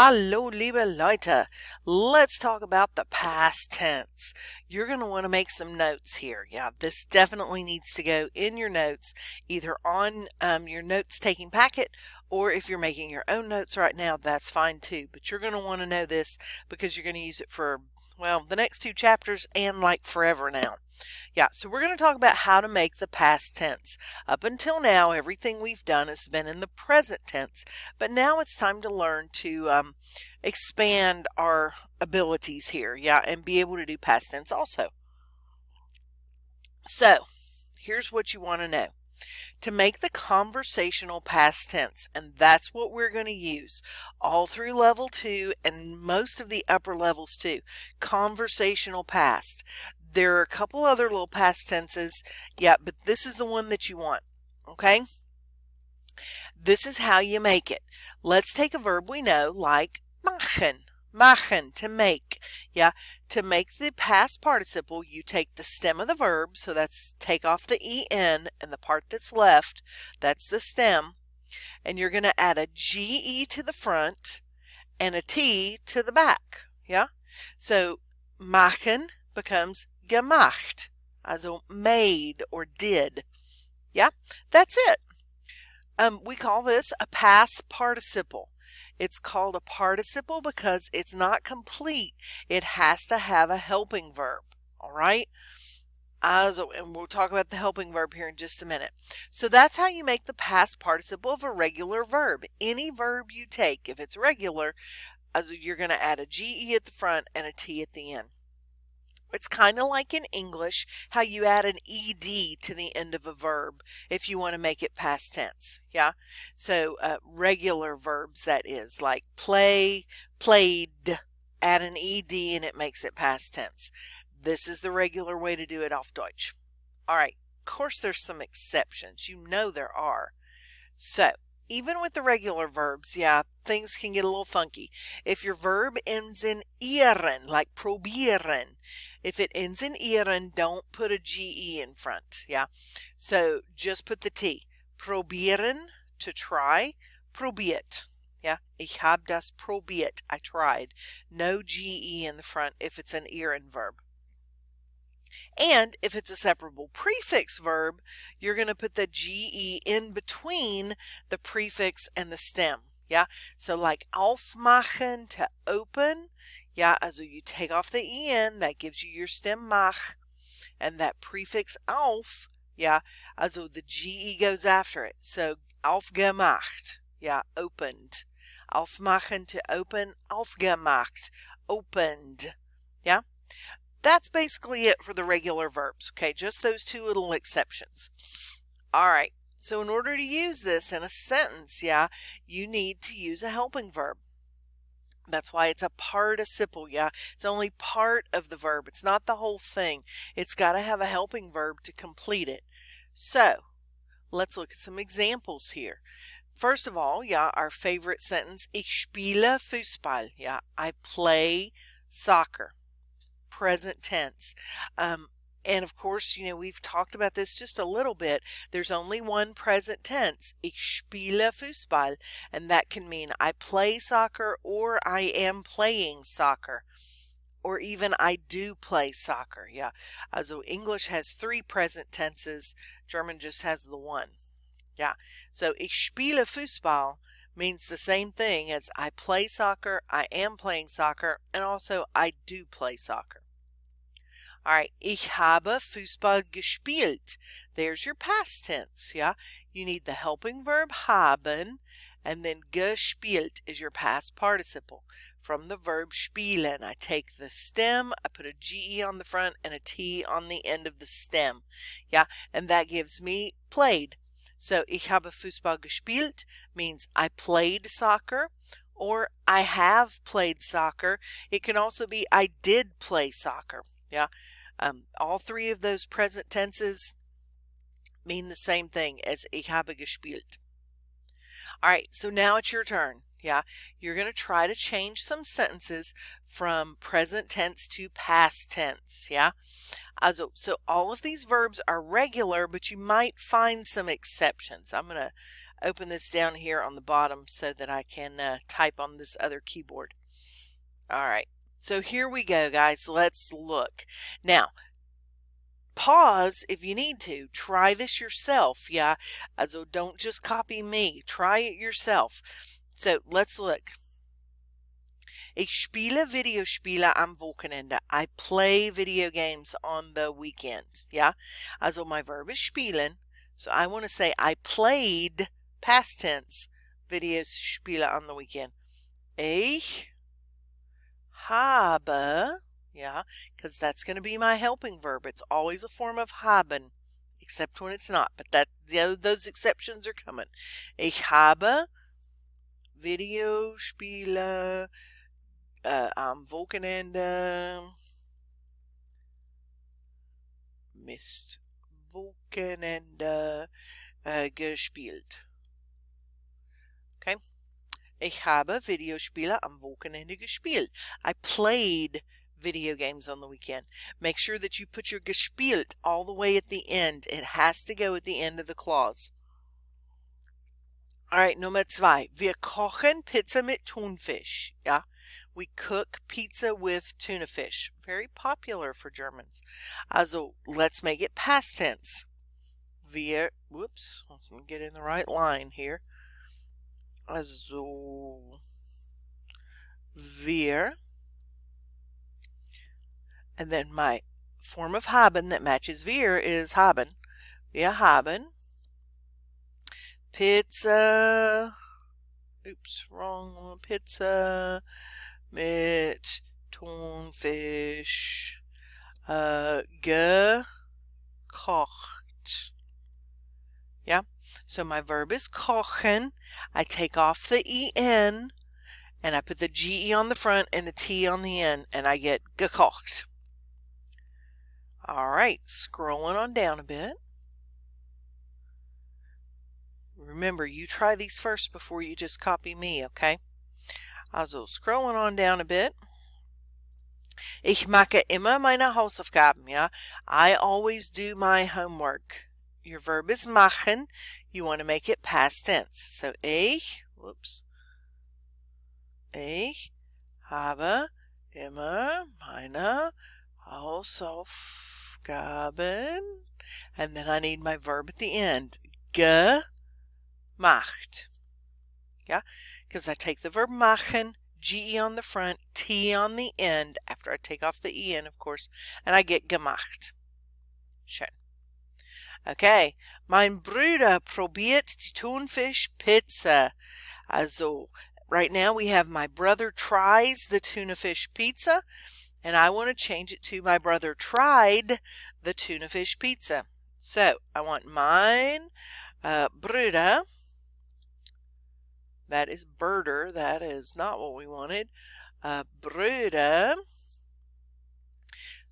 Hallo, liebe Leute. Let's talk about the past tense. You're going to want to make some notes here. Yeah, this definitely needs to go in your notes, either on your notes taking packet, or if you're making your own notes right now, that's fine too. But you're going to want to know this because you're going to use it for, well, the next two chapters and like forever now. Yeah, so we're going to talk about how to make the past tense. Up until now, everything we've done has been in the present tense, but now it's time to learn to expand our abilities here, yeah, and be able to do past tense also. So, here's what you want to know. To make the conversational past tense, and that's what we're going to use all through level 2 and most of the upper levels too. Conversational past. There are a couple other little past tenses, yeah, but this is the one that you want, okay? This is how you make it. Let's take a verb we know like machen. Machen, to make. Yeah, to make the past participle, you take the stem of the verb, so that's take off the en, and the part that's left, that's the stem, and you're going to add a ge to the front and a t to the back. Yeah, so machen becomes gemacht, also made or did. Yeah, that's it. We call this a past participle. It's called a participle because it's not complete. It has to have a helping verb. All right? And we'll talk about the helping verb here in just a minute. So that's how you make the past participle of a regular verb. Any verb you take, if it's regular, you're going to add a ge at the front and a t at the end. It's kind of like in English how you add an ed to the end of a verb if you want to make it past tense. Yeah. So regular verbs, that is, like play, played, add an ed and it makes it past tense. This is the regular way to do it auf Deutsch. All right. Of course, there's some exceptions. You know there are. So even with the regular verbs, yeah, things can get a little funky. If your verb ends in ieren, like probieren, if it ends in ieren, don't put a ge in front. Yeah, so just put the t. Probieren, to try. Probiert. Yeah, ich habe das probiert. I tried. No ge in the front if it's an ieren verb. And if it's a separable prefix verb, you're going to put the ge in between the prefix and the stem. Yeah, so like aufmachen, to open. Yeah, also you take off the en, that gives you your stem mach, and that prefix auf, yeah, also the ge goes after it. So aufgemacht, yeah, opened. Aufmachen, to open. Aufgemacht, opened. Yeah. That's basically it for the regular verbs, okay? Just those two little exceptions. All right, so in order to use this in a sentence, yeah, you need to use a helping verb. That's why it's a participle, yeah? It's only part of the verb. It's not the whole thing. It's got to have a helping verb to complete it. So, let's look at some examples here. First of all, yeah, our favorite sentence, ich spiele Fußball. Yeah, I play soccer. Present tense. And of course, you know, we've talked about this just a little bit. There's only one present tense, ich spiele Fußball, and that can mean I play soccer or I am playing soccer, or even I do play soccer. Yeah, so English has 3 present tenses, German just has the one. Yeah, so ich spiele Fußball means the same thing as I play soccer, I am playing soccer, and also I do play soccer. All right, ich habe Fußball gespielt. There's your past tense, yeah? You need the helping verb haben, and then gespielt is your past participle. From the verb spielen, I take the stem, I put a ge on the front and a t on the end of the stem, yeah? And that gives me played. So, ich habe Fußball gespielt means I played soccer, or I have played soccer. It can also be I did play soccer. Yeah, all 3 of those present tenses mean the same thing as ich habe gespielt. All right, so now it's your turn. Yeah, you're going to try to change some sentences from present tense to past tense. Yeah, so all of these verbs are regular, but you might find some exceptions. I'm going to open this down here on the bottom so that I can type on this other keyboard. All right, so here we go, guys. Let's look. Now, pause if you need to. Try this yourself, yeah? Also, don't just copy me. Try it yourself. So, let's look. Ich spiele Videospiele am Wochenende. I play video games on the weekend, yeah? Also, my verb is spielen. So, I want to say I played, past tense, Videospiele on the weekend. Ich habe, yeah, because that's going to be my helping verb. It's always a form of haben, except when it's not. But those exceptions are coming. Ich habe Videospiele am Wochenende. Mist. Wochenende gespielt. Okay. Ich habe Videospiele am Wochenende gespielt. I played video games on the weekend. Make sure that you put your gespielt all the way at the end. It has to go at the end of the clause. All right, Nummer 2. Wir kochen Pizza mit Thunfisch. Yeah, we cook pizza with tuna fish. Very popular for Germans. Also, let's make it past tense. Wir, whoops, let me get in the right line here. Also, wir, and then my form of haben that matches wir is haben. Wir haben Pizza, oops, wrong one, Pizza mit Thunfisch gekocht. Yeah, so my verb is kochen. I take off the en and I put the ge on the front and the t on the end, and I get gekocht. All right, scrolling on down a bit. Remember, you try these first before you just copy me, okay? Also, scrolling on down a bit. Ich mache immer meine Hausaufgaben, yeah? I always do my homework. Your verb is machen. You want to make it past tense. So, ich habe immer meine Hausaufgaben. And then I need my verb at the end. Gemacht. Yeah, because I take the verb machen, ge on the front, t on the end, after I take off the en, of course, and I get gemacht. Schön. Okay, mein Bruder probiert die Thunfischpizza. Also, right now we have my brother tries the tuna fish pizza, and I want to change it to my brother tried the tuna fish pizza. So, I want mein Bruder, that is birder, that is not what we wanted. Bruder,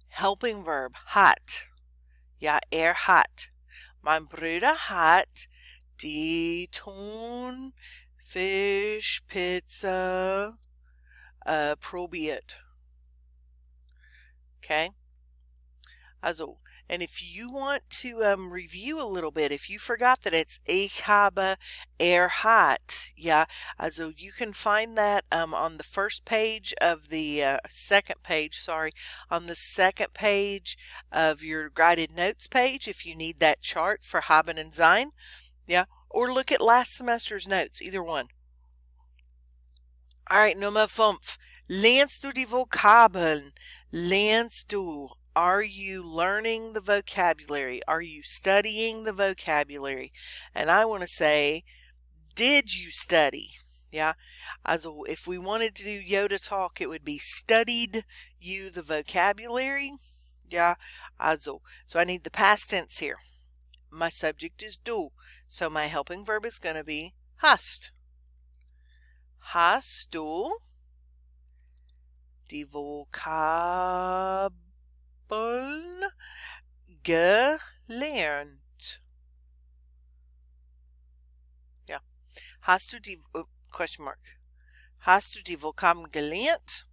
helping verb, hat. Ja, hat. Mein Bruder hat die Thunfischpizza probiert. Okay? Also, and if you want to review a little bit, if you forgot that it's ich habe, hat, yeah, also you can find that on the first page of the second page, on the second page of your guided notes page if you need that chart for haben and sein, yeah, or look at last semester's notes, either one. All right, Nummer 5. Lernst du die Vokabeln? Lernst du? Are you learning the vocabulary? Are you studying the vocabulary? And I want to say, did you study? Yeah. Also, if we wanted to do Yoda talk, it would be studied you the vocabulary. Yeah. Also, so I need the past tense here. My subject is du. So my helping verb is going to be hast. Hast du die Vokabeln gelernt? Ja. Hast du die, question mark. Hast du die Vokabeln gelernt?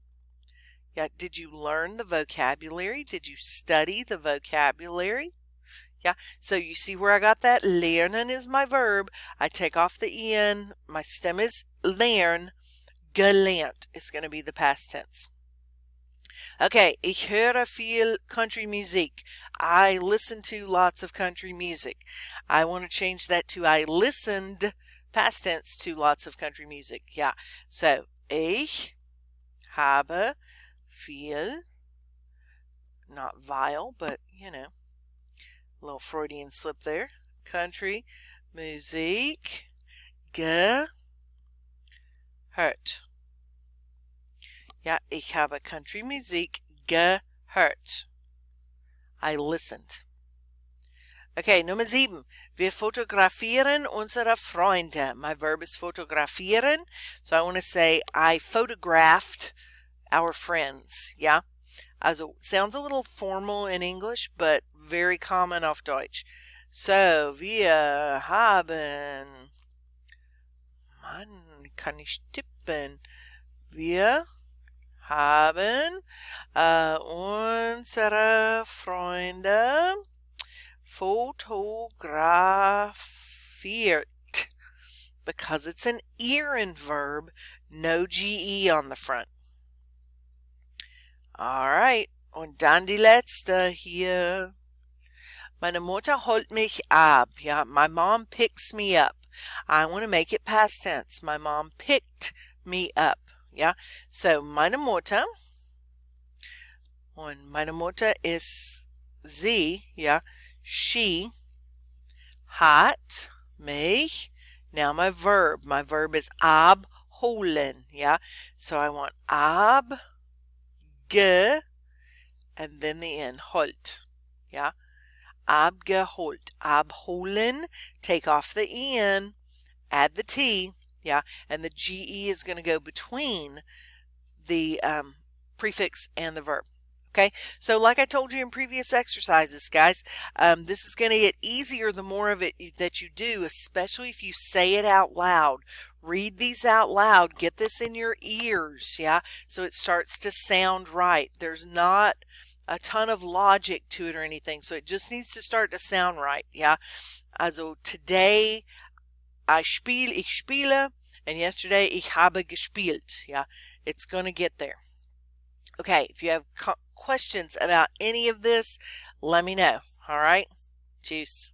Yeah, did you learn the vocabulary? Did you study the vocabulary? Yeah, so you see where I got that? Lernen is my verb. I take off the en. My stem is lern. Gelernt is going to be the past tense. Okay, ich höre viel country music. I listen to lots of country music. I want to change that to I listened, past tense, to lots of country music. Yeah, so ich habe viel, not vile, but you know, a little Freudian slip there. Country Musik gehört. Ja, ich habe Country Musik gehört. I listened. Okay, Nummer 7. Wir fotografieren unsere Freunde. My verb is fotografieren. So I want to say I photographed our friends. Yeah? Also, sounds a little formal in English, but very common auf Deutsch. So, wir haben, Mann, kann ich tippen. Wir haben unsere Freunde fotografiert. Because it's an ieren verb, no GE on the front. All right, und dann die letzte hier. Meine Mutter holt mich ab. Yeah, my mom picks me up. I want to make it past tense. My mom picked me up. Yeah, so meine Mutter. Und meine Mutter ist sie. Yeah, she hat mich. Now my verb. My verb is abholen. Yeah, so I want ab, ge, and then the end, holt. Yeah. Abgeholt. Abholen. Take off the en. Add the t. Yeah. And the ge is going to go between the prefix and the verb. Okay. So like I told you in previous exercises, guys, this is going to get easier the more of it that you do, especially if you say it out loud. Read these out loud. Get this in your ears. Yeah. So it starts to sound right. There's not a ton of logic to it or anything, so it just needs to start to sound right. Yeah, also today ich spiele, and yesterday ich habe gespielt. Yeah, it's gonna get there. Okay, if you have questions about any of this, let me know. All right, tschüss.